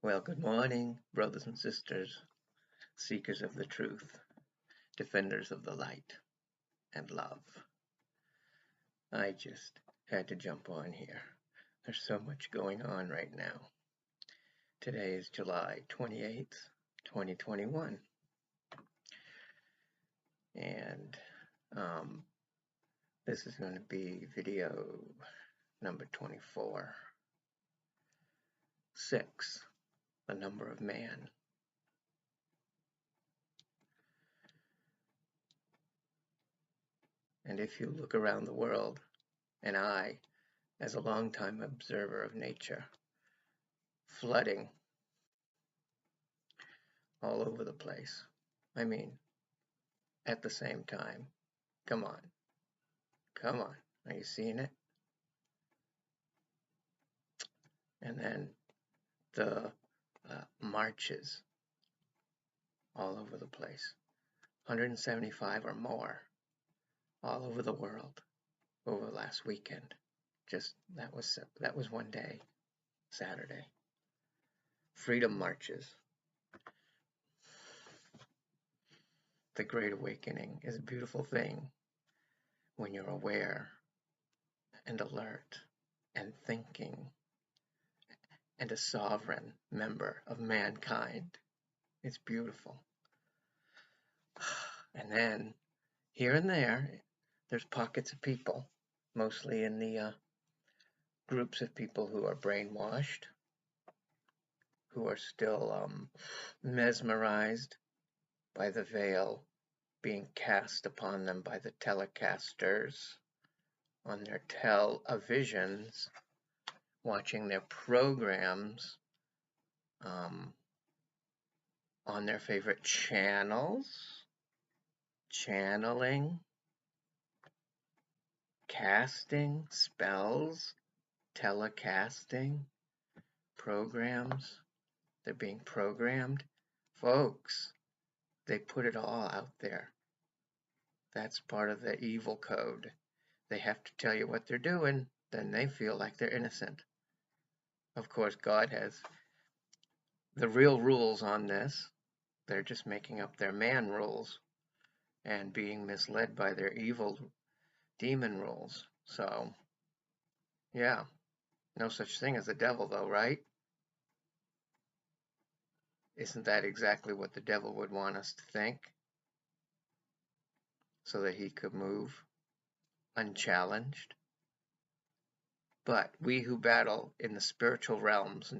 Well, good morning, brothers and sisters, seekers of the truth, defenders of the light and love. I just had to jump on here. There's so much going on right now. Today is July 28th, 2021. And this is going to be video number 24. 6, the number of man. And if you look around the world, and I, as a longtime observer of nature, flooding all over the place. I mean, at the same time. Come on. Come on. Are you seeing it? And then the marches all over the place. 175 or more all over the world over last weekend. Just that was one day, Saturday. Freedom marches. The Great Awakening is a beautiful thing when you're aware and alert and thinking and a sovereign member of mankind. It's beautiful. And then here and there's pockets of people, mostly in the groups of people who are brainwashed, who are still mesmerized by the veil being cast upon them by the telecasters on their televisions, watching their programs on their favorite channels, channeling, casting spells, telecasting programs. They're being programmed. Folks, they put it all out there. That's part of the evil code. They have to tell you what they're doing, then they feel like they're innocent. Of course, God has the real rules on this. They're just making up their man rules and being misled by their evil demon rules. So, yeah, no such thing as a devil though, right? Isn't that exactly what the devil would want us to think? So that he could move unchallenged. But we who battle in the spiritual realms,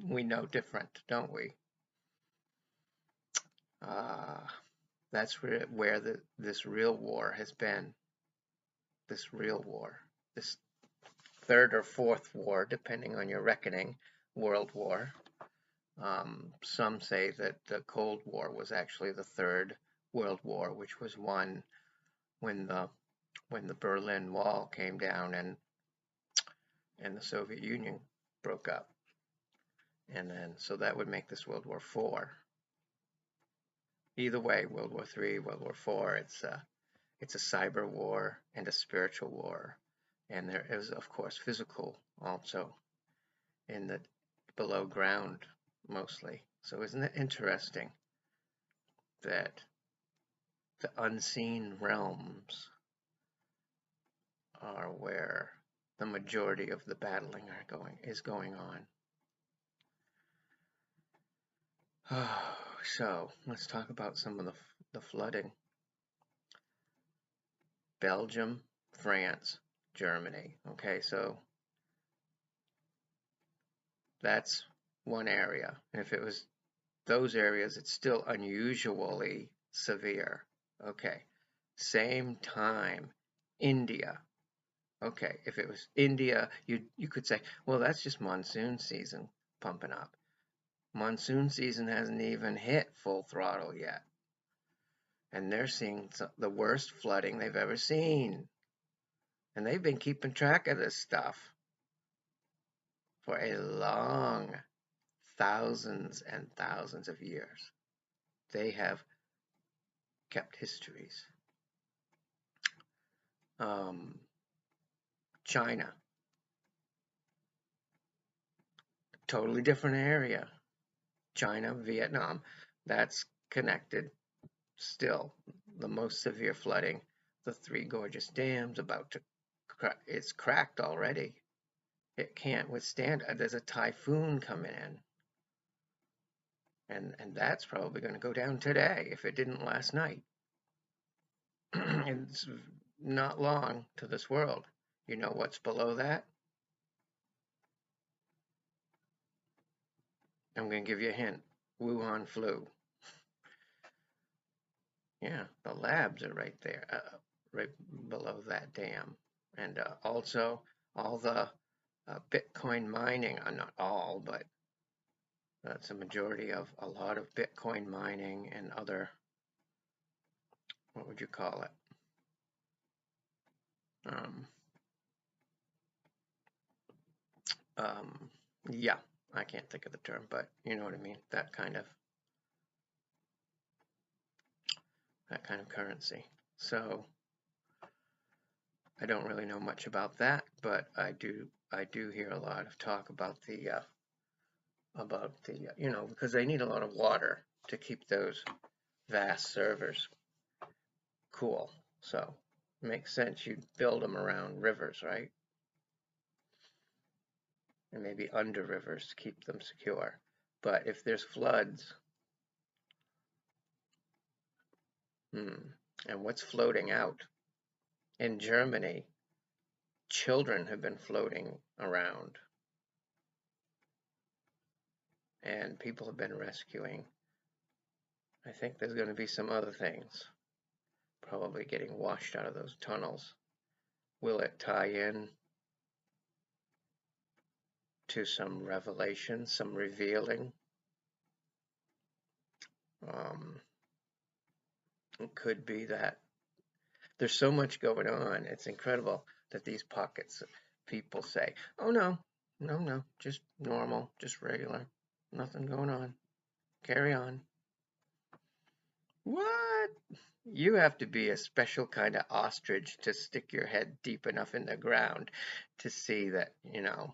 we know different, don't we? That's where this real war has been. This real war. This third or fourth war, depending on your reckoning, world war. Some say that the Cold War was actually the third world war, which was won when the Berlin Wall came down and the Soviet Union broke up. And then, so that would make this World War IV. Either way, World War III, World War IV, it's a cyber war and a spiritual war. And there is, of course, physical also in the below ground mostly. So isn't it interesting that the unseen realms are where the majority of the battling is going on. So let's talk about some of the flooding. Belgium, France, Germany. Okay, so that's one area. And if it was those areas, it's still unusually severe. Okay, same time, India. Okay, if it was India, you could say, well, that's just monsoon season pumping up. Monsoon season hasn't even hit full throttle yet. And they're seeing the worst flooding they've ever seen. And they've been keeping track of this stuff for a long thousands and thousands of years. They have kept histories. China, totally different area. China, Vietnam, that's connected still. The most severe flooding, the Three Gorges Dam's about to, it's cracked already. It can't withstand, there's a typhoon coming in. And that's probably going to go down today if it didn't last night. It's not long to this world. You know what's below that? I'm going to give you a hint. Wuhan flu. Yeah, the labs are right there, right below that dam. And also all the Bitcoin mining, not all, but that's a majority of a lot of Bitcoin mining and other, what would you call it? Yeah, I can't think of the term, but you know what I mean. That kind of currency. So I don't really know much about that, but I do hear a lot of talk about the you know, because they need a lot of water to keep those vast servers cool. So it makes sense you'd build them around rivers, right? And maybe under rivers to keep them secure. But if there's floods, and what's floating out? In Germany, children have been floating around, and people have been rescuing. I think there's going to be some other things probably getting washed out of those tunnels. Will it tie in to some revelation, some revealing? It could be that there's so much going on. It's incredible that these pockets, people say, oh no, no, just normal, just regular, nothing going on, carry on. What? You have to be a special kind of ostrich to stick your head deep enough in the ground to see that, you know,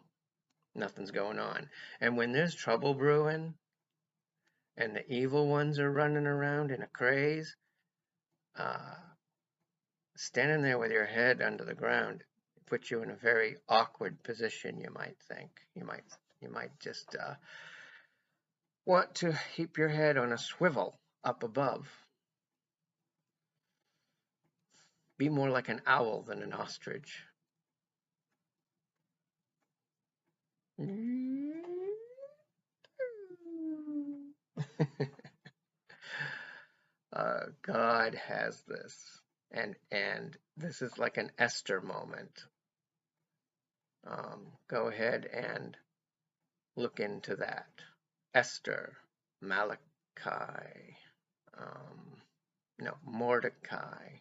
nothing's going on. And when there's trouble brewing and the evil ones are running around in a craze, standing there with your head under the ground puts you in a very awkward position, you might think. You might just want to keep your head on a swivel up above. Be more like an owl than an ostrich. God has this, and this is like an Esther moment. Go ahead and look into that. Esther, Malachi, no, Mordecai.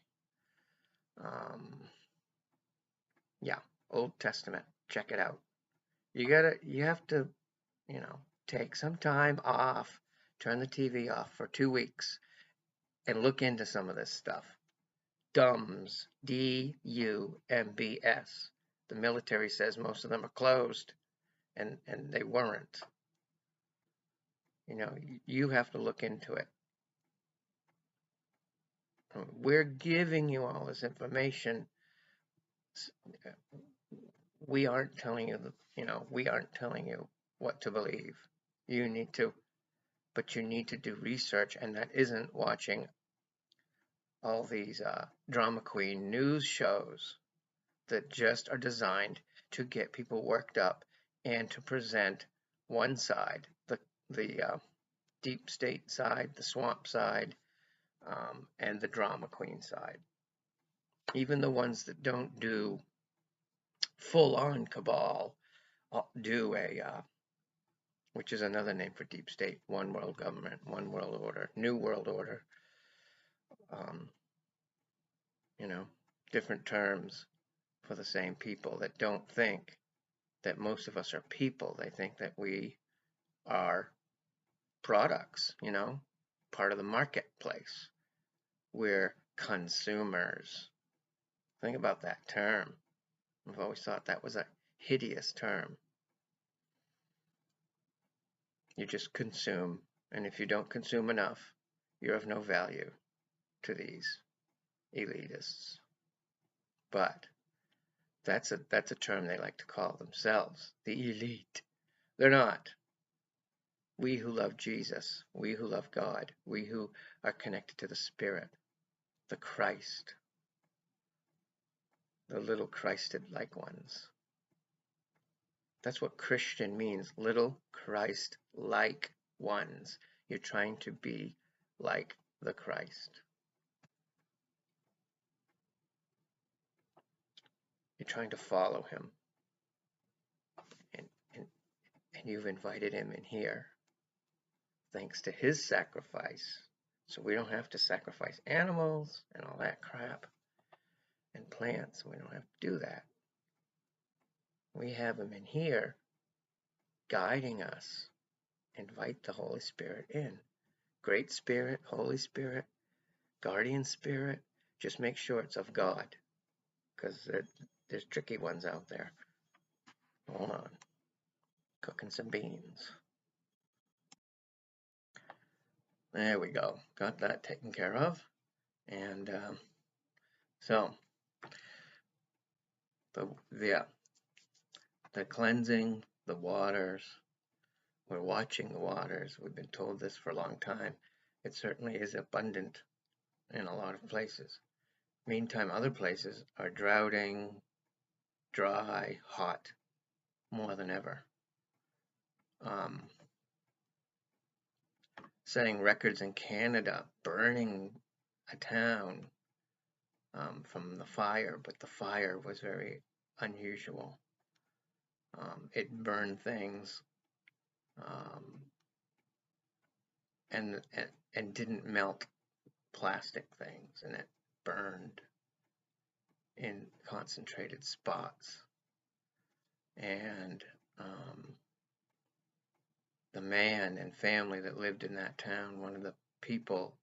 Yeah, Old Testament. Check it out. You have to, you know, take some time off, turn the TV off for 2 weeks, and look into some of this stuff. DUMBs, D-U-M-B-S. The military says most of them are closed, and they weren't. You know, you have to look into it. We're giving you all this information. We aren't telling you, we aren't telling you what to believe. You need to, but you need to do research, and that isn't watching all these drama queen news shows that just are designed to get people worked up and to present one side, the deep state side, the swamp side, and the drama queen side. Even the ones that don't do full-on cabal do which is another name for deep state, one world government, one world order, new world order. You know, different terms for the same people that don't think that most of us are people. They think that we are products, you know, part of the marketplace. We're consumers. Think about that term. I've always thought that was a hideous term. You just consume And if you don't consume enough, you're of no value to these elitists. But that's a term they like to call themselves, the elite. They're not. We who love Jesus, we who love God, we who are connected to the Spirit, the Christ, the little Christed-like ones. That's what Christian means, little Christ-like ones. You're trying to be like the Christ. You're trying to follow him. And you've invited him in here, thanks to his sacrifice. So we don't have to sacrifice animals and all that crap and plants. We don't have to do that. We have him in here guiding us. Invite the Holy Spirit in. Great Spirit, Holy Spirit, Guardian Spirit. Just make sure it's of God, because there's tricky ones out there. Hold on. Cooking some beans. There we go. Got that taken care of. And so the cleansing, the waters. We're watching the waters. We've been told this for a long time. It certainly is abundant in a lot of places. Meantime, other places are droughting, dry, hot, more than ever. Setting records in Canada, burning a town from the fire, but the fire was very unusual. It burned things and didn't melt plastic things, and it burned in concentrated spots. And the man and family that lived in that town, one of the people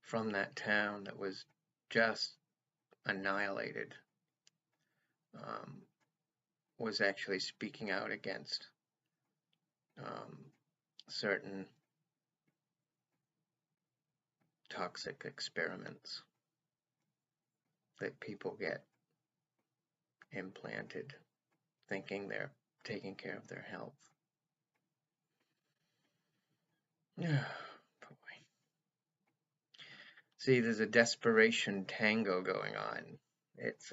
from that town that was just annihilated, was actually speaking out against certain toxic experiments that people get implanted, thinking they're taking care of their health. Boy. See, there's a desperation tango going on. It's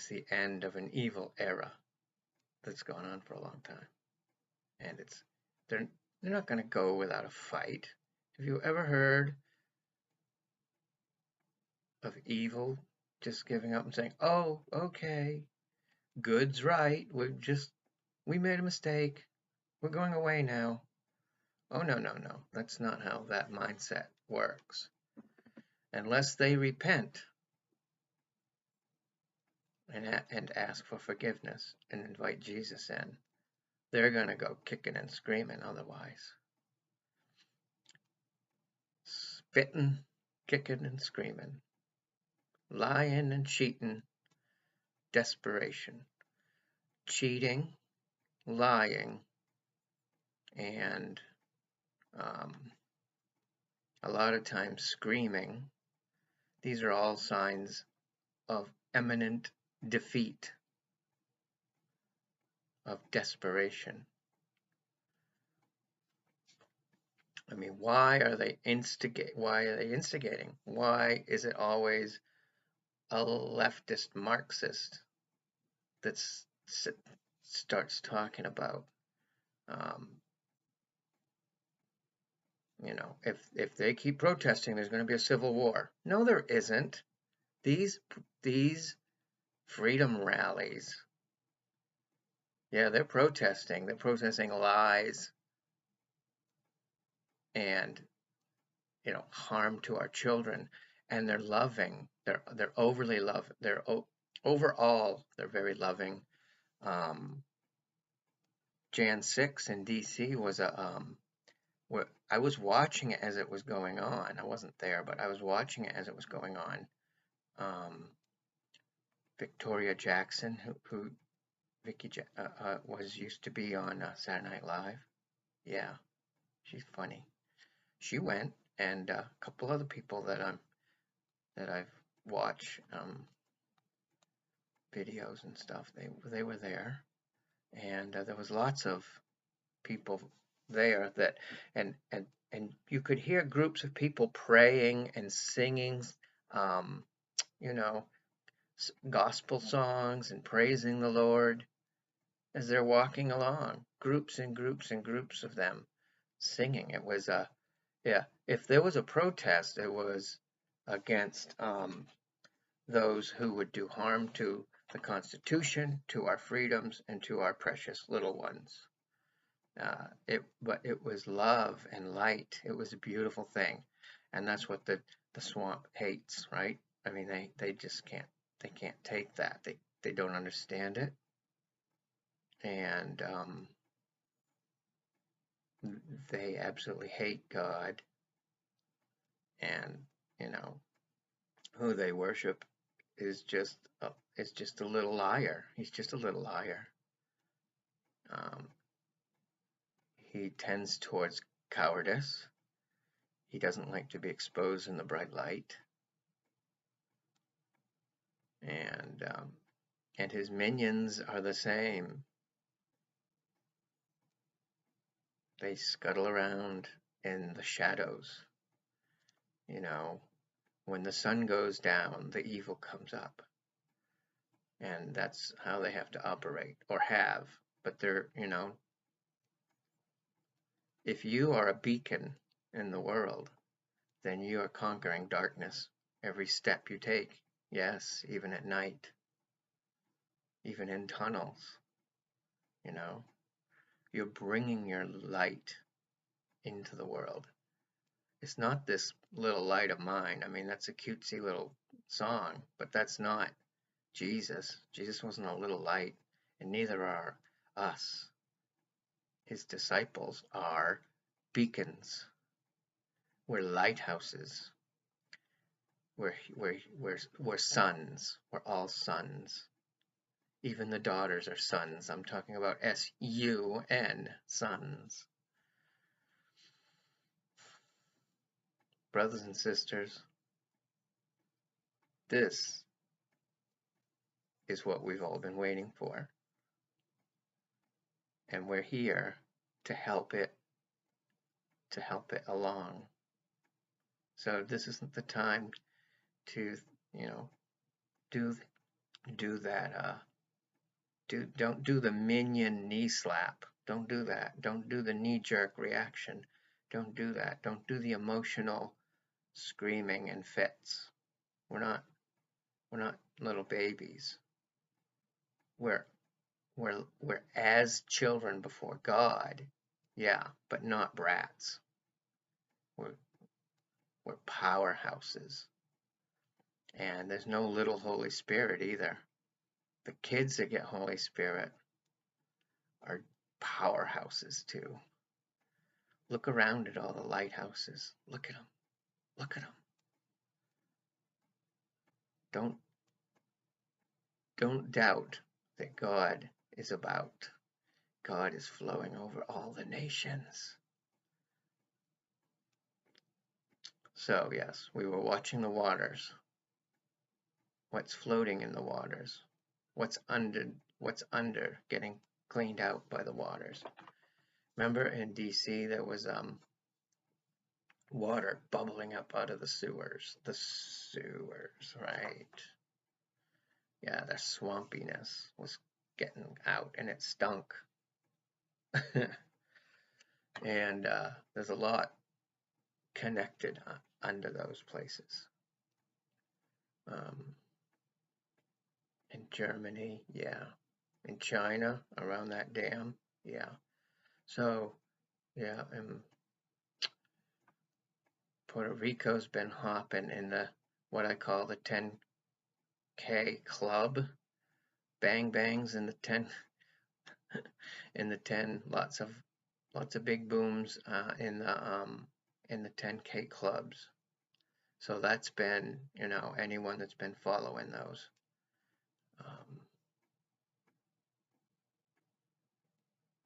the end of an evil era that's gone on for a long time, and they're not going to go without a fight. Have you ever heard of evil just giving up and saying, "Oh, okay, good's right. We made a mistake. We're going away now." Oh, no. That's not how that mindset works. Unless they repent and ask for forgiveness and invite Jesus in, they're going to go kicking and screaming otherwise. Spitting, kicking and screaming. Lying and cheating. Desperation. Cheating, lying, and a lot of times screaming. These are all signs of imminent defeat, of desperation. I mean, why are they instigating? Why is it always a leftist Marxist that starts talking about, if they keep protesting, there's going to be a civil war? No, there isn't. These freedom rallies, yeah, they're protesting. They're protesting lies and harm to our children, and they're loving. They're overly loving. Overall they're very loving. Jan 6 in DC was I was watching it as it was going on. I wasn't there, but I was watching it as it was going on. Victoria Jackson, who used to be on Saturday Night Live. Yeah, she's funny. She went, and a couple other people that I've watched videos and stuff. They were there, and there was lots of people there that and you could hear groups of people praying and singing, um, you know, gospel songs and praising the Lord as they're walking along. Groups and groups and groups of them singing. It was yeah. If there was a protest, it was against those who would do harm to the Constitution, to our freedoms, and to our precious little ones. But it was love and light. It was a beautiful thing, and that's what the swamp hates, right? I mean, they just can't take that. They don't understand it, and they absolutely hate God, and you know who they worship is just a little liar. He's just a little liar. Um, he tends towards cowardice. He doesn't like to be exposed in the bright light, and his minions are the same. They scuttle around in the shadows. You know, when the sun goes down, the evil comes up. And that's how they have to operate, or have. But they're, if you are a beacon in the world, then you are conquering darkness every step you take. Yes, even at night, even in tunnels, you're bringing your light into the world. It's not this little light of mine. I mean, that's a cutesy little song, but that's not Jesus. Jesus wasn't a little light, and neither are us. His disciples are beacons. We're lighthouses. We're sons. We're all sons. Even the daughters are sons. I'm talking about S-U-N, sons. Brothers and sisters, this is what we've all been waiting for. And we're here to help it along. So this isn't the time to, do that. Don't do the minion knee slap. Don't do that. Don't do the knee-jerk reaction. Don't do that. Don't do the emotional screaming and fits. We're not little babies. We're as children before God, yeah, but not brats. We're powerhouses. And there's no little Holy Spirit either. The kids that get Holy Spirit are powerhouses too. Look around at all the lighthouses. Look at them. Look at them. Don't doubt that God is about. God is flowing over all the nations. So yes, we were watching the waters. What's floating in the waters? What's under getting cleaned out by the waters? Remember in DC there was water bubbling up out of the sewers. The sewers, right? Yeah, the swampiness was getting out and it stunk. And there's a lot connected under those places. In Germany, yeah. In China, around that dam, yeah. So, yeah, and Puerto Rico's been hopping in the what I call the 10K club. Bang bangs in the 10 in the 10, lots of big booms in the 10K clubs. So that's been, anyone that's been following those.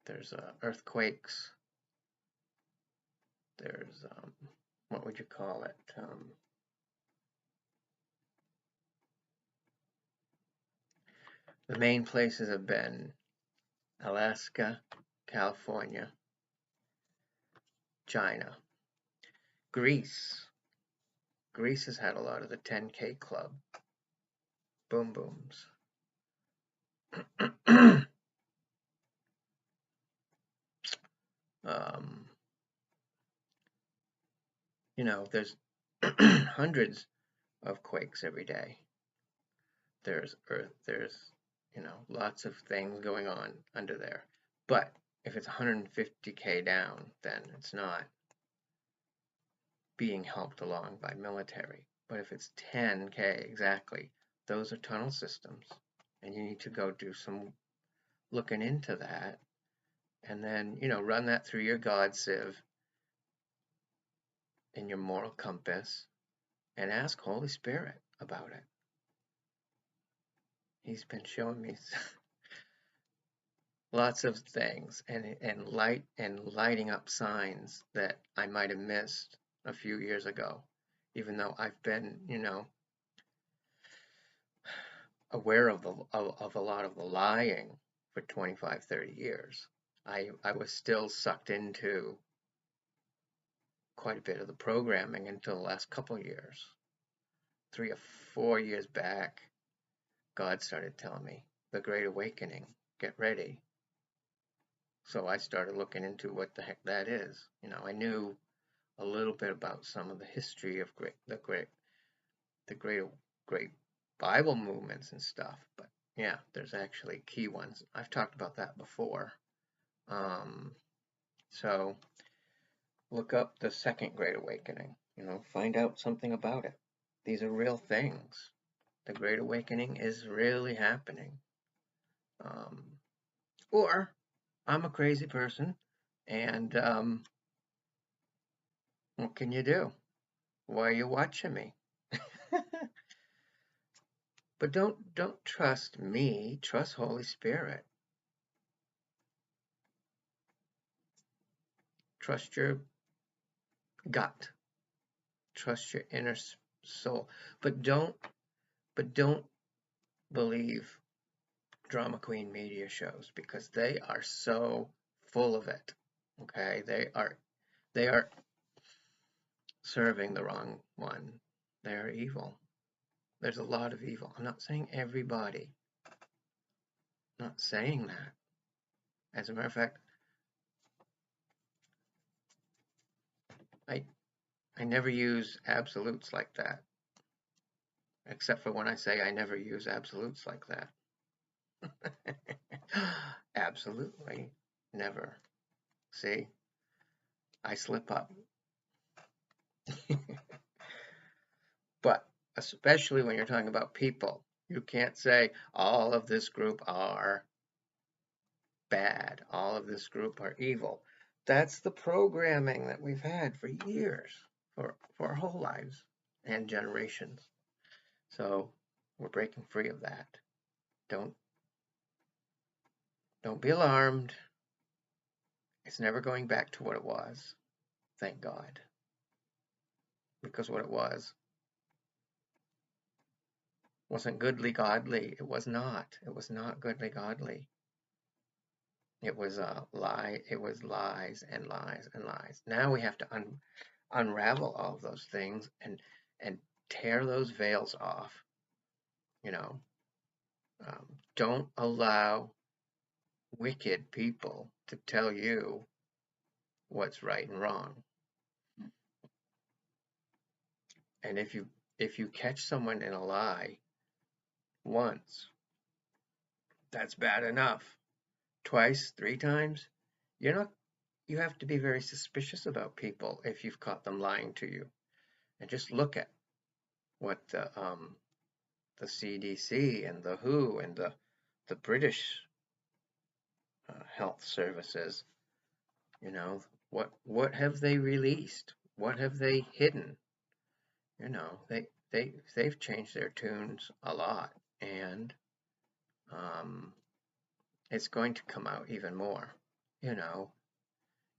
There's earthquakes. There's, what would you call it? The main places have been Alaska, California, China, Greece. Greece has had a lot of the 10K club boom booms. You know, there's hundreds of quakes every day. There's you know, lots of things going on under there. But if it's 150K down, then it's not being helped along by military. But if it's 10K exactly, those are tunnel systems. And you need to go do some looking into that. And then, you know, run that through your God sieve and your moral compass and ask Holy Spirit about it. He's been showing me lots of things and lighting up signs that I might have missed a few years ago, even though I've been, you know, aware of a lot of the lying for 25, 30 years. I was still sucked into quite a bit of the programming until the last couple of years. 3 or 4 years back, God started telling me, the Great Awakening, get ready. So I started looking into what the heck that is. You know, I knew a little bit about some of the history of the great Bible movements and stuff, but yeah, there's actually key ones. I've talked about that before. So look up the Second Great Awakening. You know, find out something about it. These are real things. The Great Awakening is really happening. Or I'm a crazy person, and what can you do? Why are you watching me? But don't trust me, trust Holy Spirit. Trust your gut. Trust your inner soul. But don't believe drama queen media shows, because they are so full of it. Okay? They are serving the wrong one. They are evil. There's a lot of evil. I'm not saying everybody. I'm not saying that. As a matter of fact, I never use absolutes like that. Except for when I say I never use absolutes like that. Absolutely never. See? I slip up. But especially when you're talking about people, you can't say all of this group are bad, all of this group are evil. That's the programming that we've had for years, for our whole lives and generations. So we're breaking free of that. Don't be alarmed. It's never going back to what it was. Thank God. Because what it was wasn't goodly godly. It was not. It was not goodly godly. It was a lie. It was lies and lies and lies. Now we have to unravel all of those things and tear those veils off. You know, don't allow wicked people to tell you what's right and wrong. And if you catch someone in a lie once, that's bad enough. Twice, 3 times, you have to be very suspicious about people if you've caught them lying to you. And just look at what the CDC and the WHO and the British health services, you know, what have they released? What have they hidden? You know, they've changed their tunes a lot, and it's going to come out even more. You know,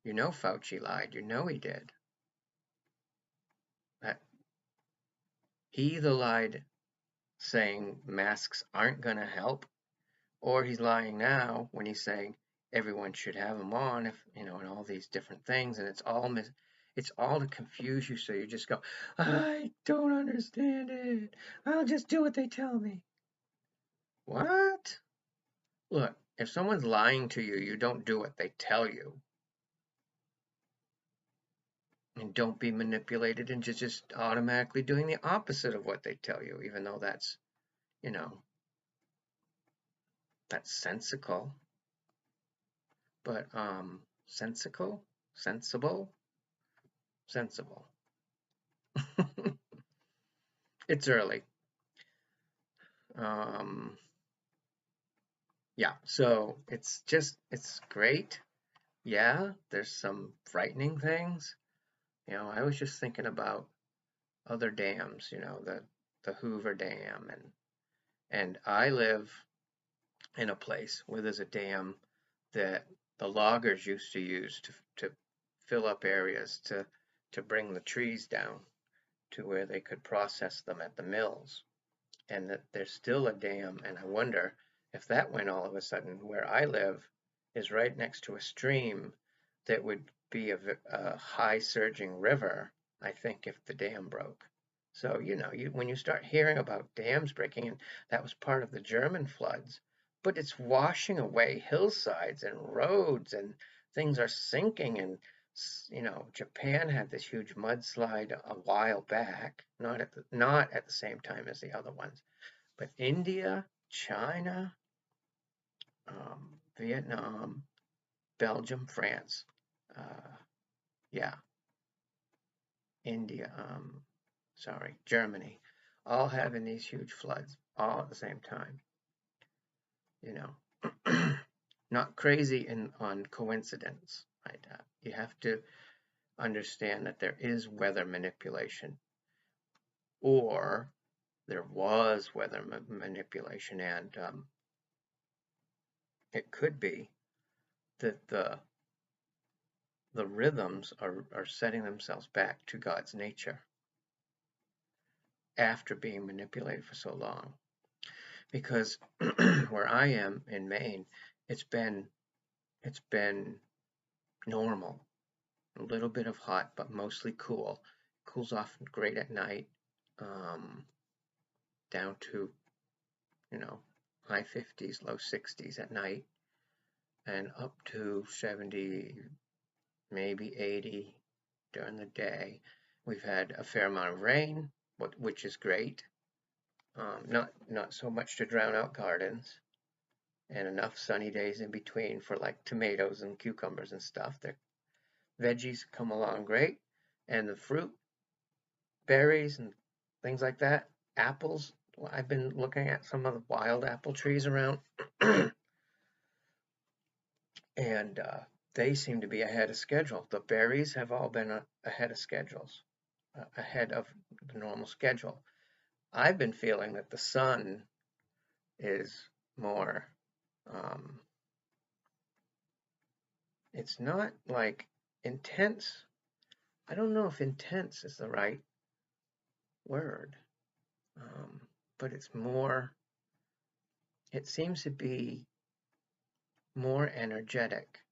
Fauci lied. You know he did. That he either lied saying masks aren't going to help, or he's lying now when he's saying everyone should have them on, if and all these different things, and it's all to confuse you, so you just go, I don't understand it. I'll just do what they tell me. What? Look, if someone's lying to you, you don't do what they tell you. And don't be manipulated into just automatically doing the opposite of what they tell you, even though that's, that's sensical. But sensible? Sensible. It's early. Yeah, so it's great. Yeah, there's some frightening things. I was just thinking about other dams, the Hoover Dam, and I live in a place where there's a dam that the loggers used to use to fill up areas to bring the trees down to where they could process them at the mills. And that there's still a dam, and I wonder if that went all of a sudden, where I live is right next to a stream that would be a high surging river, I think, if the dam broke. So, when you start hearing about dams breaking, and that was part of the German floods, but it's washing away hillsides and roads, and things are sinking. And Japan had this huge mudslide a while back, not at the same time as the other ones, but India, China, Vietnam, Belgium, France, yeah, India, Germany, all having these huge floods all at the same time. Not crazy on coincidence, right? You have to understand that there is weather manipulation, or there was weather manipulation, and it could be that the rhythms are setting themselves back to God's nature after being manipulated for so long. Because where I am in Maine, it's been normal. A little bit of hot, but mostly cool. Cools off great at night, down to, high 50s, low 60s at night, and up to 70, maybe 80 during the day. We've had a fair amount of rain, which is great. Not so much to drown out gardens, and enough sunny days in between for like tomatoes and cucumbers and stuff. The veggies come along great, and the fruit, berries and things like that, apples. I've been looking at some of the wild apple trees around, and they seem to be ahead of schedule. The berries have all been ahead of schedules, ahead of the normal schedule. I've been feeling that the sun is more, it's not like intense. I don't know if intense is the right word, but it's more, it seems to be more energetic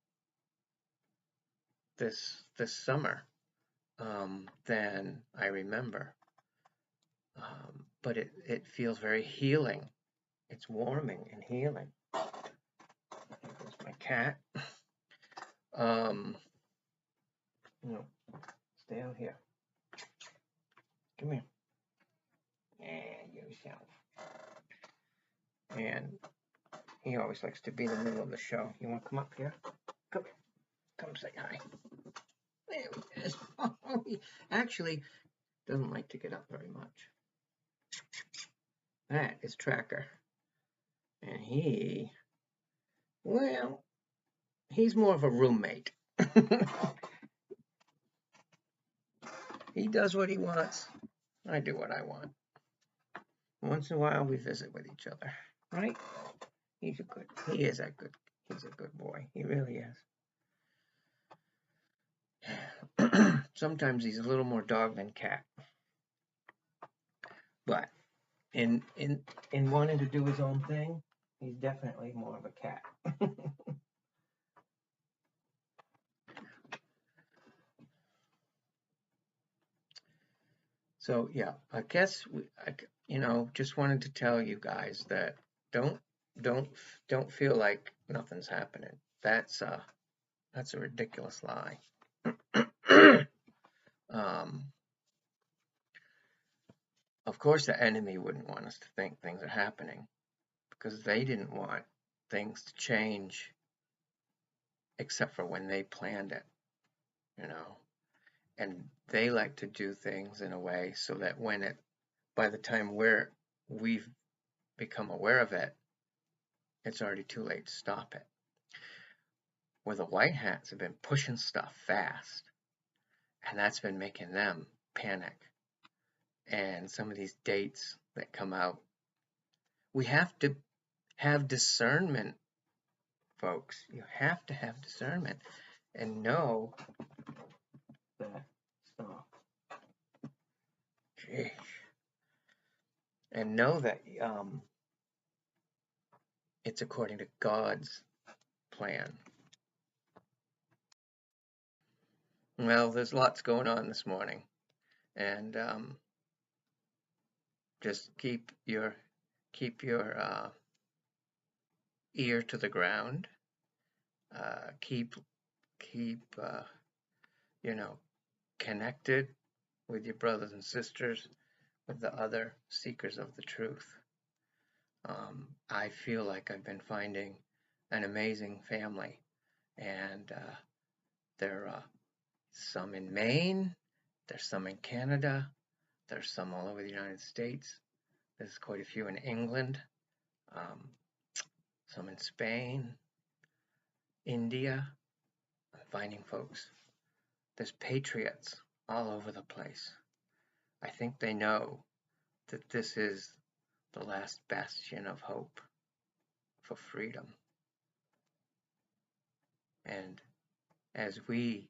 this summer than I remember. But it feels very healing. It's warming and healing. Here goes my cat. Stay out here. Come here. And yourself. And he always likes to be in the middle of the show. You want to come up here? Come here. Come say hi. There he is. He actually doesn't like to get up very much. That is Tracker. And he's more of a roommate. He does what he wants. I do what I want. Once in a while we visit with each other, right? He's a good boy. He really is. Sometimes he's a little more dog than cat, but in wanting to do his own thing, he's definitely more of a cat. So yeah, I guess just wanted to tell you guys that don't don't don't feel like nothing's happening. That's a ridiculous lie. Of course, the enemy wouldn't want us to think things are happening because they didn't want things to change except for when they planned it, you know. And they like to do things in a way so that by the time we've become aware of it, it's already too late to stop it. Where the white hats have been pushing stuff fast, and that's been making them panic. And some of these dates that come out, we have to have discernment, folks. You have to have discernment and know that stop. Jeez. And know that it's according to God's plan. Well, there's lots going on this morning, and just keep your ear to the ground. Keep connected with your brothers and sisters, with the other seekers of the truth. I feel like I've been finding an amazing family, and there are some in Maine, there's some in Canada, there's some all over the United States, there's quite a few in England, some in Spain, India. I'm finding folks. There's patriots all over the place. I think they know that this is the last bastion of hope for freedom. And as we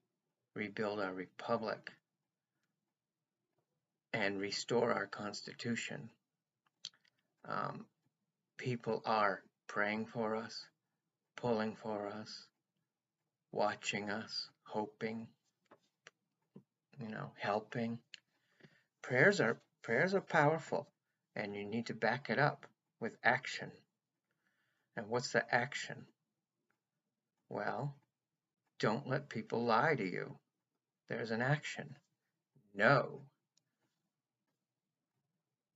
rebuild our republic and restore our Constitution, people are praying for us, pulling for us, watching us, hoping, helping. Prayers are powerful, and you need to back it up with action. And what's the action? Well, don't let people lie to you. There's an action. No.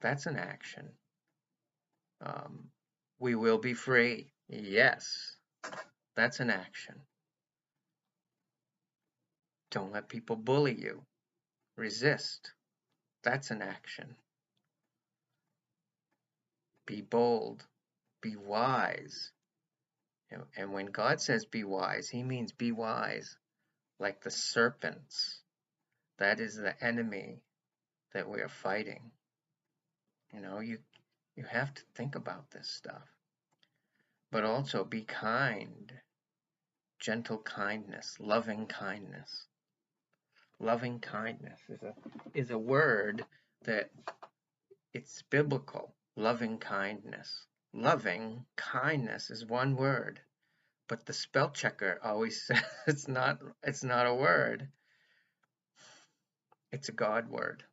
That's an action. We will be free. Yes. That's an action. Don't let people bully you. Resist. That's an action. Be bold. Be wise. And when God says be wise, he means be wise like the serpents. That is the enemy that we are fighting. You have to think about this stuff. But also be kind. Gentle kindness, loving kindness. Loving kindness is a word that it's biblical. Loving kindness. Loving kindness is one word, but the spell checker always says it's not a word. It's a God word.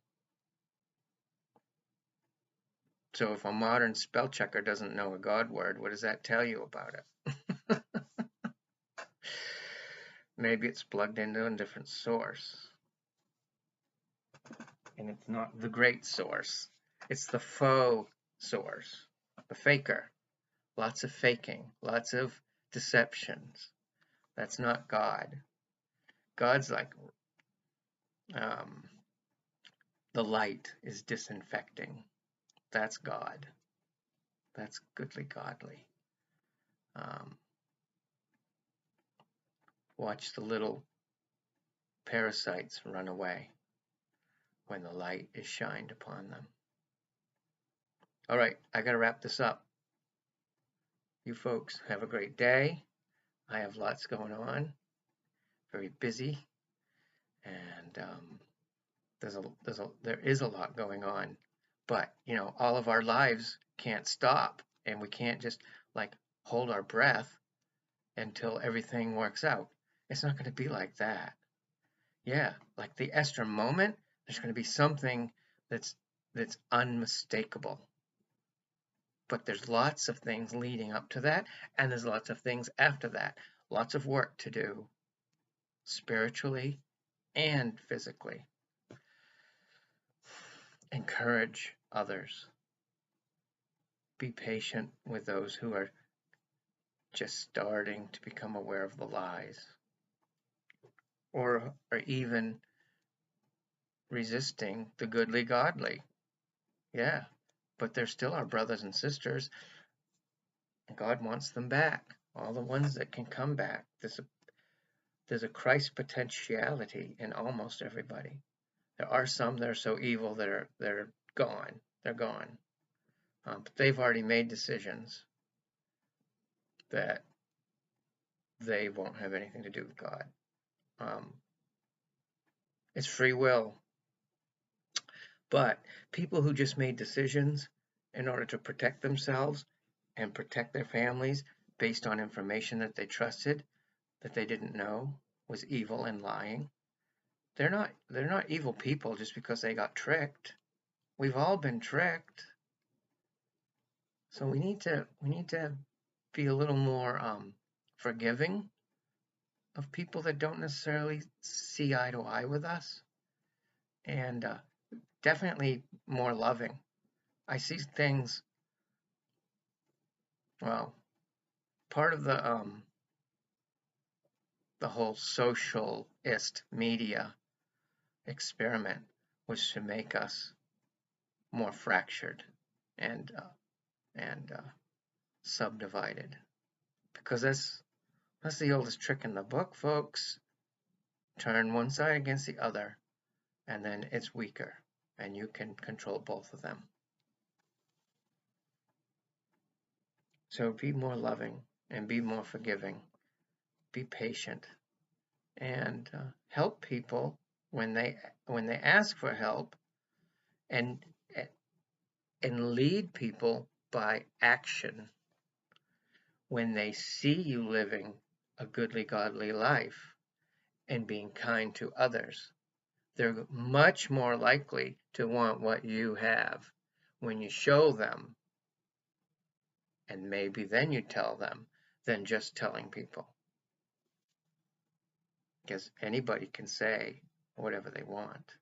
So if a modern spell checker doesn't know a God word, what does that tell you about it? Maybe it's plugged into a different source. And it's not the great source. It's the faux source, the faker. Lots of faking, lots of deceptions. That's not God. God's like the light is disinfecting. That's God. That's goodly godly. Watch the little parasites run away when the light is shined upon them. All right, I got to wrap this up. You folks have a great day. I have lots going on. Very busy. And there is a lot going on, but all of our lives can't stop, and we can't just like hold our breath until everything works out. It's not going to be like that. Yeah, like the Esther moment, there's going to be something that's unmistakable. But there's lots of things leading up to that, and there's lots of things after that. Lots of work to do, spiritually and physically. Encourage others. Be patient with those who are just starting to become aware of the lies, or even resisting the goodly godly. Yeah, but they're still our brothers and sisters, and God wants them back. All the ones that can come back. There's a Christ potentiality in almost everybody. There are some that are so evil that they're gone. They're gone. But they've already made decisions that they won't have anything to do with God. It's free will. But people who just made decisions in order to protect themselves and protect their families based on information that they trusted, that they didn't know was evil and lying, they're not evil people just because they got tricked. We've all been tricked. So we need to be a little more forgiving of people that don't necessarily see eye to eye with us, and definitely more loving. I see things. Well, part of the whole socialist media experiment was to make us more fractured and subdivided, because that's the oldest trick in the book, folks. Turn one side against the other, and then it's weaker, and you can control both of them. So be more loving and be more forgiving. Be patient, and help people when they ask for help, and lead people by action. When they see you living a goodly, godly life and being kind to others, they're much more likely to want what you have when you show them, and maybe then you tell them, than just telling people. Because anybody can say whatever they want.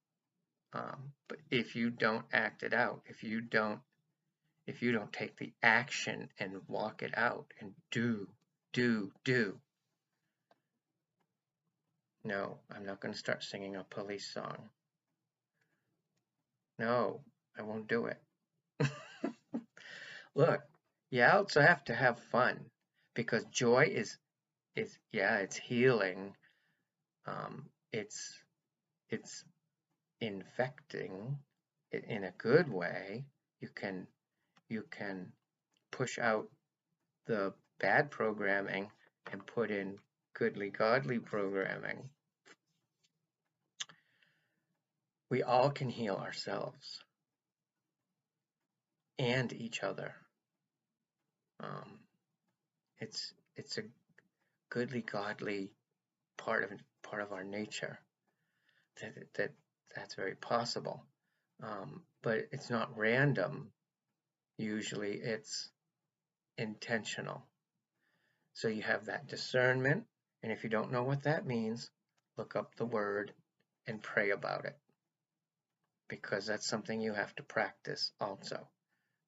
But if you don't act it out, if you don't take the action and walk it out and do. No, I'm not going to start singing a police song. No, I won't do it. Look, you also have to have fun, because joy is yeah, it's healing. It's infecting in a good way. You can push out the bad programming and put in goodly, godly programming. We all can heal ourselves and each other. It's a goodly, godly part of our nature that's very possible. But it's not random. Usually it's intentional. So you have that discernment, and if you don't know what that means, look up the word and pray about it, because that's something you have to practice also.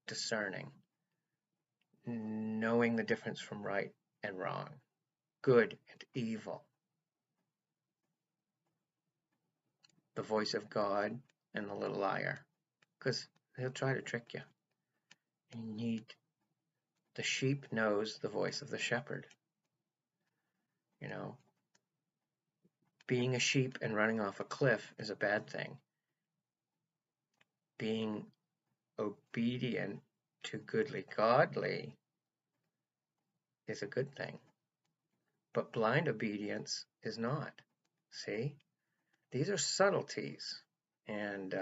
Discerning, knowing the difference from right and wrong, good and evil, the voice of God and the little liar, because he'll try to trick you. The sheep knows the voice of the shepherd. Being a sheep and running off a cliff is a bad thing. Being obedient to goodly, godly is a good thing. But blind obedience is not. See? these are subtleties. And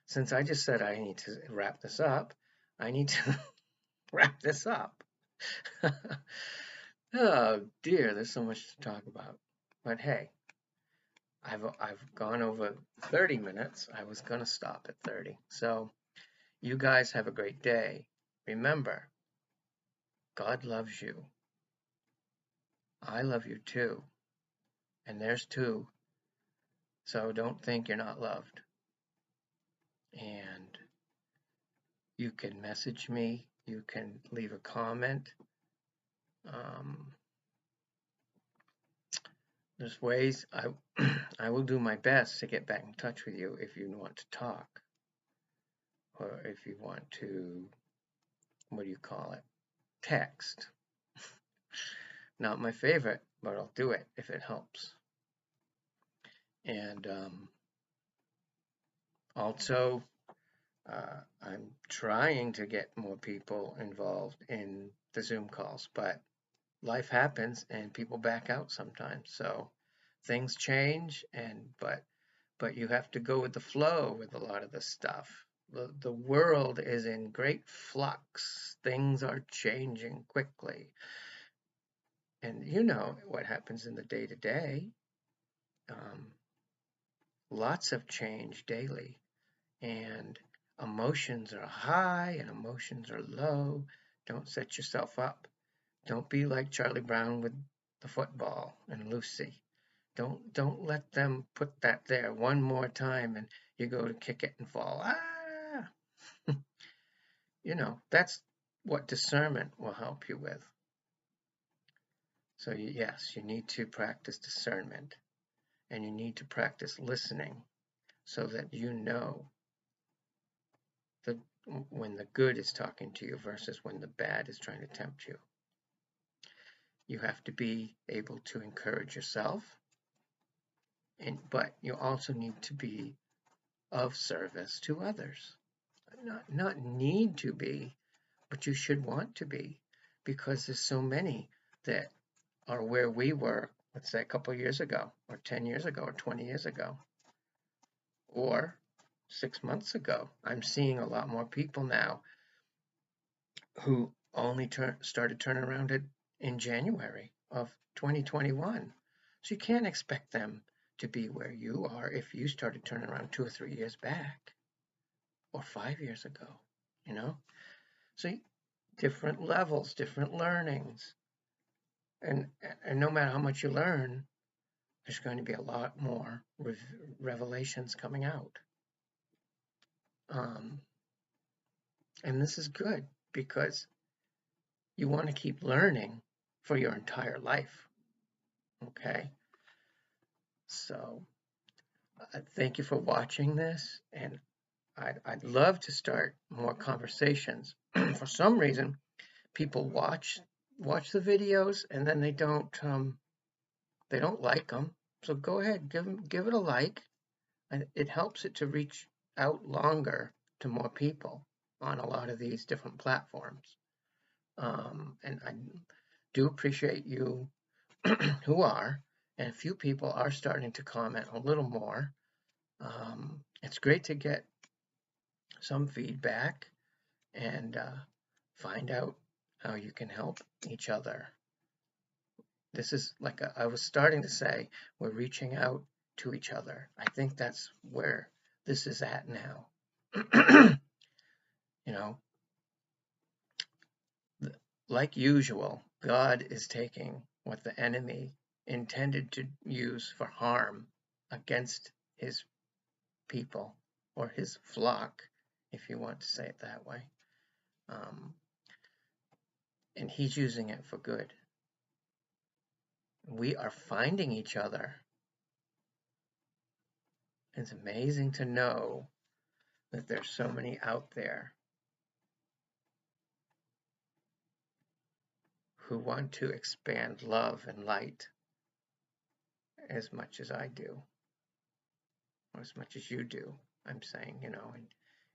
since I just said I need to wrap this up, I need to wrap this up. Oh dear, there's so much to talk about. But hey, I've gone over 30 minutes. I was gonna stop at 30. So you guys have a great day. Remember, God loves you. I love you too. And there's two. So don't think you're not loved. And you can message me. You can leave a comment. There's ways I will do my best to get back in touch with you if you want to talk, or if you want to, what do you call it? Text. Not my favorite, but I'll do it if it helps. And also, I'm trying to get more people involved in the Zoom calls, but life happens and people back out sometimes. So things change, but you have to go with the flow with a lot of this stuff. The world is in great flux. Things are changing quickly. And you know what happens in the day to day. Lots of change daily. And emotions are high and emotions are low. Don't set yourself up. Don't be like Charlie Brown with the football and Lucy. Don't let them put that there one more time and you go to kick it and fall. Ah! You know, that's what discernment will help you with. So yes, you need to practice discernment and you need to practice listening so that you know when the good is talking to you versus when the bad is trying to tempt you. You have to be able to encourage yourself, but you also need to be of service to others. Not need to be, but you should want to be, because there's so many that are where we were, let's say a couple of years ago, or 10 years ago, or 20 years ago, or 6 months ago. I'm seeing a lot more people now who only started turning around in January of 2021. So you can't expect them to be where you are if you started turning around 2 or 3 years back, or 5 years ago, you know? So different levels, different learnings. And no matter how much you learn, there's going to be a lot more revelations coming out. And this is good because you want to keep learning for your entire life. Okay? So thank you for watching this. And I'd love to start more conversations. For some reason, people watch the videos and then they don't like them. So go ahead, give it a like. And it helps it to reach out longer to more people on a lot of these different platforms. And I do appreciate you who are, and a few people are starting to comment a little more. It's great to get some feedback and find out how you can help each other. This is like I was starting to say, we're reaching out to each other. I think that's where this is at now. You know, like usual, God is taking what the enemy intended to use for harm against his people, or his flock, if you want to say it that way. And he's using it for good. We are finding each other. It's amazing to know that there's so many out there who want to expand love and light as much as I do, or as much as you do. I'm saying, you know, and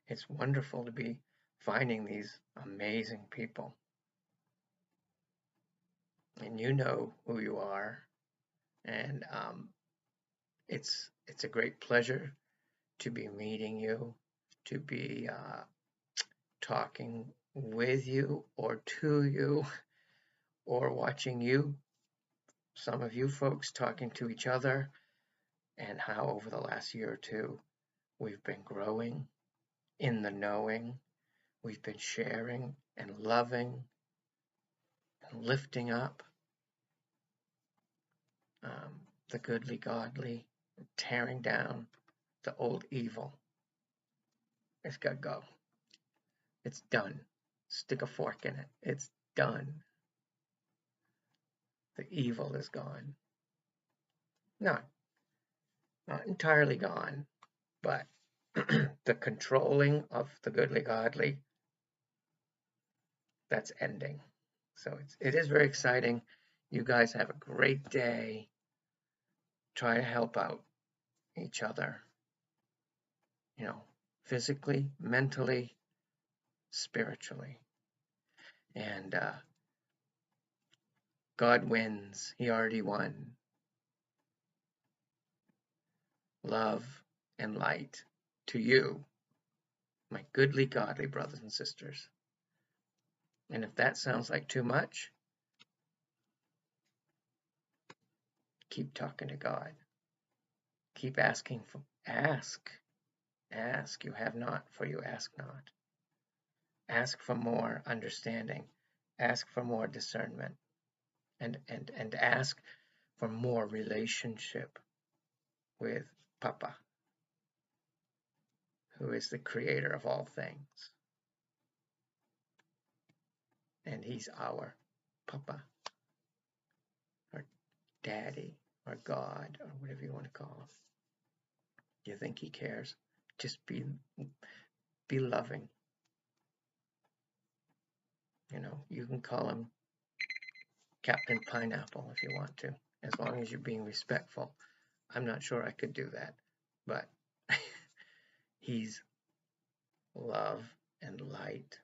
it's wonderful to be finding these amazing people. And you know who you are. And It's a great pleasure to be meeting you, to be talking with you or to you, or watching you, some of you folks talking to each other, and how over the last year or two we've been growing in the knowing. We've been sharing and loving and lifting up the goodly godly, tearing down the old evil. It's got to go. It's done. Stick a fork in it. It's done. The evil is gone. Not entirely gone, but the controlling of the goodly godly, that's ending. So it is very exciting. You guys have a great day. Try to help out each other, physically, mentally, spiritually. And God wins. He already won. Love and light to you, my goodly, godly brothers and sisters. And if that sounds like too much, keep talking to God. Keep asking for, ask, you have not, for you ask not. Ask for more understanding. Ask for more discernment. And ask for more relationship with Papa, who is the creator of all things. And he's our Papa, our Daddy, our God, or whatever you want to call him. Do you think he cares? Just be loving. You can call him Captain Pineapple if you want to, as long as you're being respectful. I'm not sure I could do that, but he's love and light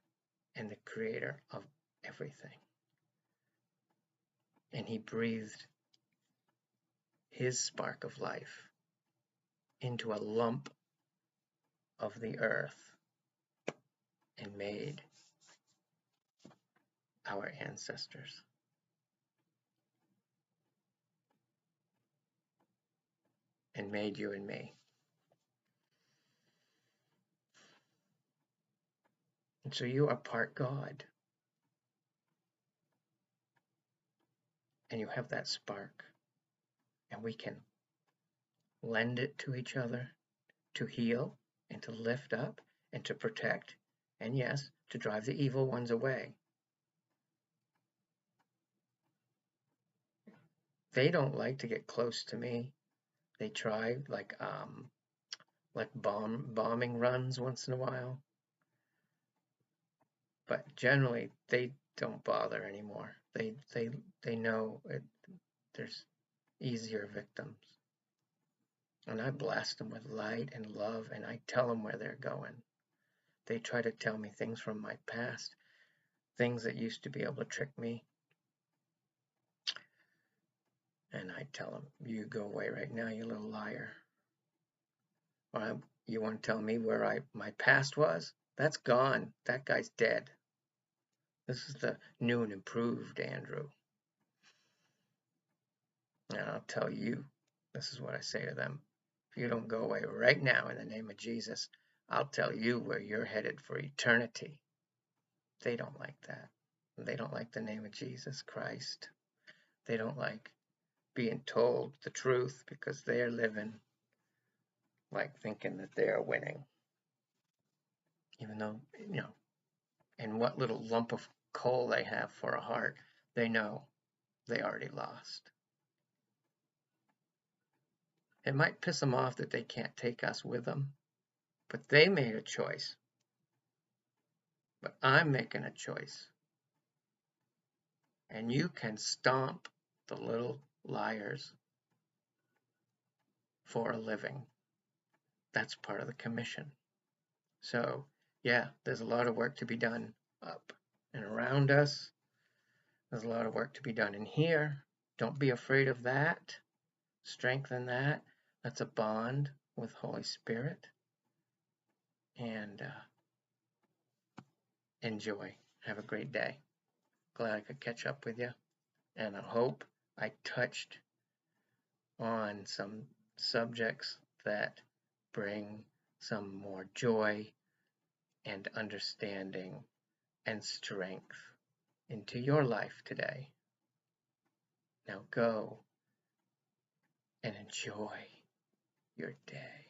and the creator of everything. And he breathed his spark of life into a lump of the earth and made our ancestors. And made you and me. And so you are part God. And you have that spark. And we can lend it to each other to heal and to lift up and to protect. And yes, to drive the evil ones away. They don't like to get close to me. They try like bombing runs once in a while. But generally they don't bother anymore. They know there's easier victims. And I blast them with light and love, and I tell them where they're going. They try to tell me things from my past, things that used to be able to trick me. And I tell them, you go away right now, you little liar. Or you want to tell me where my past was? That's gone. That guy's dead. This is the new and improved Andrew. And I'll tell you, this is what I say to them. If you don't go away right now in the name of Jesus, I'll tell you where you're headed for eternity. They don't like that. They don't like the name of Jesus Christ. They don't like being told the truth because they're living like thinking that they're winning. Even though, and what little lump of coal they have for a heart, they know they already lost. It might piss them off that they can't take us with them, but they made a choice. But I'm making a choice. And you can stomp the little liars for a living. That's part of the commission. So, yeah, there's a lot of work to be done up and around us. There's a lot of work to be done in here. Don't be afraid of that. Strengthen that. That's a bond with Holy Spirit, and enjoy. Have a great day. Glad I could catch up with you, and I hope I touched on some subjects that bring some more joy and understanding and strength into your life today. Now go and enjoy your day.